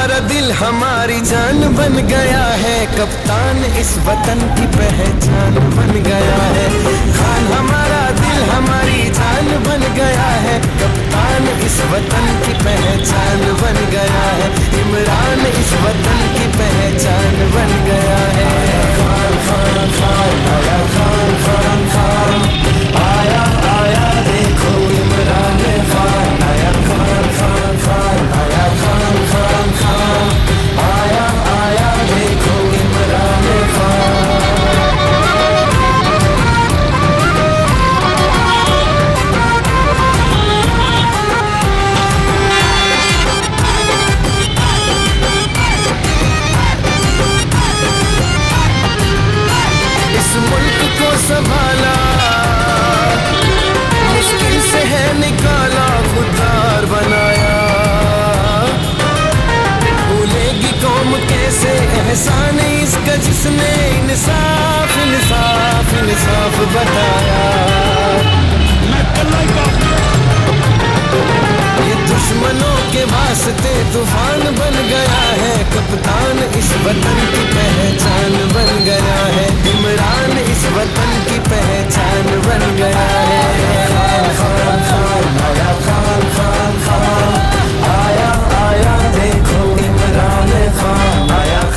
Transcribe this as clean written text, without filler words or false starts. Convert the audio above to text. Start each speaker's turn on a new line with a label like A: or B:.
A: हमारा दिल हमारी जान बन गया है, कप्तान इस वतन की पहचान बन गया है। खान हमारा दिल हमारी जान बन गया है, कप्तान इस वतन की पहचान बन गया है। इमरान इस वतन की पहचान बन गया है। खान खान खान आया, खान खान खान आया आया, देखो इमरान खान आया। खान खान खान आया, खान खान खान आया आया, देखो इमरान खान। इस मुल्क को संभाला मुश्किल से है, निकाला खुददार बनाया। भूलेगी कौम कैसे एहसान इसका, जिसने इंसाफ इंसाफ इंसाफ बताया। ये दुश्मनों के वास्ते तूफान बन गया है, कप्तान इस वतन की पहचान बन गया